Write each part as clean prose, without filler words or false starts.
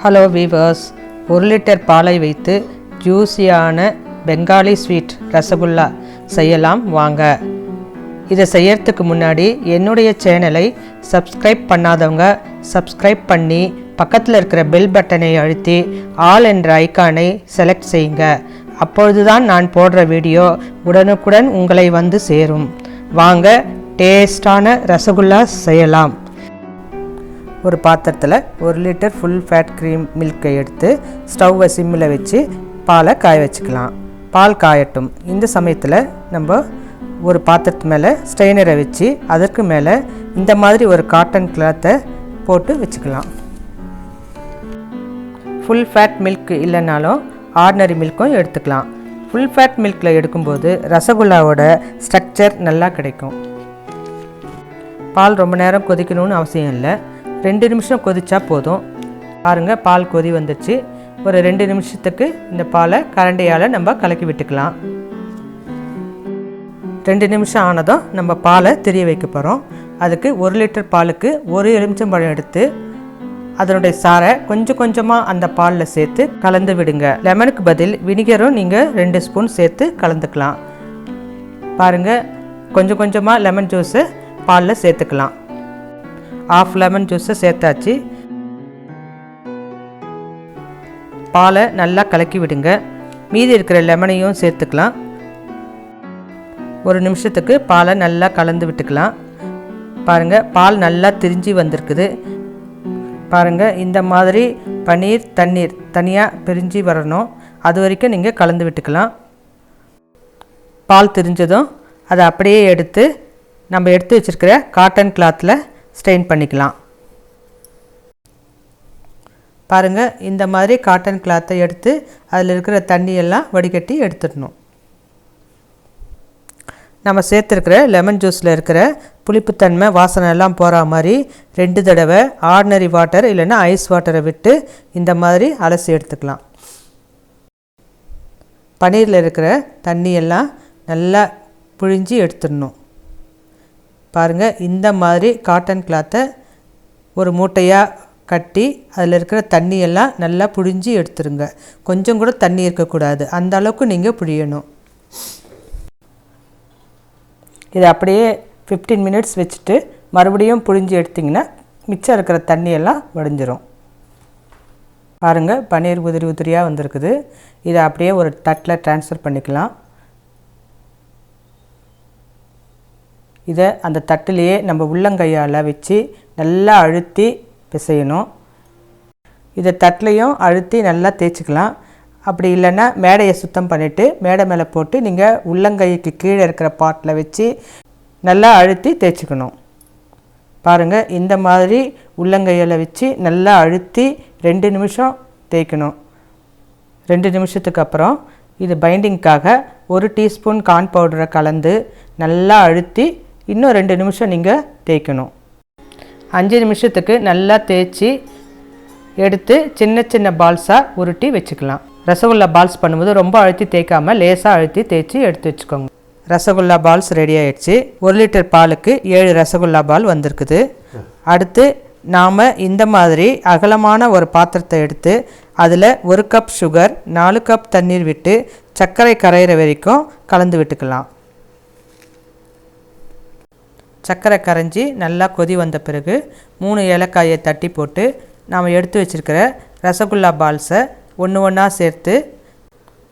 Hello viewers, 1 litre பாலை வைத்து ஜூஸியான Bengali sweet rasgulla செய்யலாம் வாங்க. இதை செய்யறதுக்கு முன்னாடி என்னுடைய சேனலை சப்ஸ்கிரைப் பண்ணாதவங்க சப்ஸ்கிரைப் பண்ணி பக்கத்தில் இருக்கிற பெல் பட்டனை அழுத்தி ஆல் என்ற ஐக்கானை செலக்ட் செய்யுங்க. அப்பொழுதுதான் நான் போடுற வீடியோ உடனுக்குடன் உங்களை வந்து சேரும். வாங்க டேஸ்டான ரசகுல்லா செய்யலாம். ஒரு பாத்திரத்தில் 1 லிட்டர் ஃபுல் ஃபேட் க்ரீம் மில்கை எடுத்து ஸ்டவ்வை சிம்மில் வச்சு பாலை காய வச்சுக்கலாம். பால் காயட்டும். இந்த சமயத்தில் நம்ம ஒரு பாத்திரத்து மேலே ஸ்ட்ரெயினரை வச்சு அதற்கு மேலே இந்த மாதிரி ஒரு காட்டன் கிளாத்தை போட்டு வச்சுக்கலாம். ஃபுல் ஃபேட் மில்க் இல்லைனாலும் ஆர்டினரி மில்க்கும் எடுத்துக்கலாம். ஃபுல் ஃபேட் மில்கில் எடுக்கும்போது ரசகுல்லாவோட ஸ்ட்ரக்சர் நல்லா கிடைக்கும். பால் ரொம்ப நேரம் கொதிக்கணும்னு அவசியம் இல்லை. 2 நிமிஷம் கொதிச்சா போதும். பாருங்கள், பால் கொதி வந்துடுச்சு. ஒரு 2 நிமிஷத்துக்கு இந்த பாலை கரண்டியால் நம்ம கலக்கி விட்டுக்கலாம். 2 நிமிஷம் ஆனதும் நம்ம பாலை திரிய வைக்க போகிறோம். அதுக்கு 1 லிட்டர் பாலுக்கு 1 எலுமிச்சம்பழம் எடுத்து அதனுடைய சாறை கொஞ்சம் கொஞ்சமாக அந்த பாலில் சேர்த்து கலந்து விடுங்க. லெமனுக்கு பதில் வினிகரும் நீங்கள் 2 ஸ்பூன் சேர்த்து கலந்துக்கலாம். பாருங்கள், கொஞ்சம் கொஞ்சமாக லெமன் ஜூஸை பாலில் சேர்த்துக்கலாம். 1/2 லெமன் ஜூஸை சேர்த்தாச்சு. பாலை நல்லா கலக்கி விடுங்க. மீதி இருக்கிற லெமனையும் சேர்த்துக்கலாம். 1 நிமிஷத்துக்கு பாலை நல்லா கலந்து விட்டுக்கலாம். பாருங்கள், பால் நல்லா திரிஞ்சு வந்திருக்குது. பாருங்கள், இந்த மாதிரி பன்னீர் தண்ணீர் தனியாக பிரிஞ்சு வரணும். அது வரைக்கும் நீங்கள் கலந்து விட்டுக்கலாம். பால் திரிஞ்சதும் அதை அப்படியே எடுத்து நம்ம எடுத்து வச்சுருக்கிற காட்டன் கிளாத்தில் ஸ்ட்ரெயின் பண்ணிக்கலாம். பாருங்கள், இந்த மாதிரி காட்டன் கிளாத்தை எடுத்து அதில் இருக்கிற தண்ணியெல்லாம் வடிகட்டி எடுத்துடணும். நம்ம சேர்த்துருக்கிற லெமன் ஜூஸில் இருக்கிற புளிப்புத்தன்மை வாசனை எல்லாம் போகிற மாதிரி 2 தடவை ஆர்டினரி வாட்டர் இல்லைன்னா ஐஸ் வாட்டரை விட்டு இந்த மாதிரி அலசி எடுத்துக்கலாம். பன்னீரில் இருக்கிற தண்ணியெல்லாம் நல்லா புழிஞ்சி எடுத்துடணும். பாருங்கள், இந்த மாதிரி காட்டன் கிளாத்தை ஒரு மூட்டையாக கட்டி அதில் இருக்கிற தண்ணியெல்லாம் நல்லா புழிஞ்சி எடுத்துருங்க. கொஞ்சம் கூட தண்ணி இருக்கக்கூடாது, அந்த அளவுக்கு நீங்கள் புழியணும். இதை அப்படியே 15 மினிட்ஸ் வச்சுட்டு மறுபடியும் புழிஞ்சி எடுத்திங்கன்னா மிச்சம் இருக்கிற தண்ணியெல்லாம் வடிஞ்சிரும். பாருங்கள், பன்னீர் உதிரி உதிரியாக வந்திருக்குது. இதை அப்படியே ஒரு தட்டில் ட்ரான்ஸ்ஃபர் பண்ணிக்கலாம். இதை அந்த தட்டிலேயே நம்ம உள்ளங்கையால் வச்சு நல்லா அழுத்தி பிசையணும். இதை தட்டிலையும் அழுத்தி நல்லா தேய்ச்சிக்கலாம். அப்படி இல்லைன்னா மேடையை சுத்தம் பண்ணிவிட்டு மேடை மேலே போட்டு நீங்கள் உள்ளங்கைக்கு கீழே இருக்கிற பாட்டில் வச்சு நல்லா அழுத்தி தேய்ச்சிக்கணும். பாருங்கள், இந்த மாதிரி உள்ளங்கையில் வச்சு நல்லா அழுத்தி 2 நிமிஷம் தேய்க்கணும். 2 நிமிஷத்துக்கு அப்புறம் இது பைண்டிங்க்காக 1 டீஸ்பூன் கார்ன் பவுடரை கலந்து நல்லா அழுத்தி இன்னும் 2 நிமிஷம் நீங்கள் தேய்க்கணும். 5 நிமிஷத்துக்கு நல்லா தேய்ச்சி எடுத்து சின்ன சின்ன பால்ஸாக உருட்டி வச்சுக்கலாம். ரசகுல்லா பால்ஸ் பண்ணும்போது ரொம்ப அழுத்தி தேய்க்காமல் லேசாக அழுத்தி தேய்ச்சி எடுத்து வச்சுக்கோங்க. ரசகுல்லா பால்ஸ் ரெடி ஆகிடுச்சு. 1 லிட்டர் பாலுக்கு 7 ரசகுல்லா பால் வந்திருக்குது. அடுத்து நாம் இந்த மாதிரி அகலமான ஒரு பாத்திரத்தை எடுத்து அதில் 1 கப் சுகர் 4 கப் தண்ணீர் விட்டு சர்க்கரை கரையிற வரைக்கும் கலந்து விட்டுக்கலாம். சர்க்கரை கரைஞ்சி நல்லா கொதி வந்த பிறகு 3 ஏலக்காயை தட்டி போட்டு நாம் எடுத்து வச்சுருக்கிற ரசகுல்லா பால்ஸை ஒன்று ஒன்றா சேர்த்து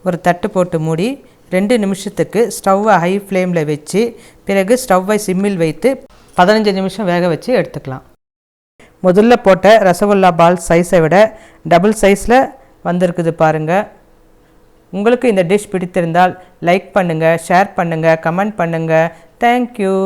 ஒரு தட்டு போட்டு மூடி 2 நிமிஷத்துக்கு ஸ்டவ்வை ஹை ஃப்ளேமில் வச்சு பிறகு ஸ்டவ்வை சிம்மில் வைத்து 15 நிமிஷம் வேக வச்சு எடுத்துக்கலாம். முதல்ல போட்ட ரசகுல்லா பால் சைஸை விட டபுள் சைஸில் வந்திருக்குது பாருங்கள். உங்களுக்கு இந்த டிஷ் பிடித்திருந்தால் லைக் பண்ணுங்கள், ஷேர் பண்ணுங்கள், கமெண்ட் பண்ணுங்கள். தேங்க்யூ.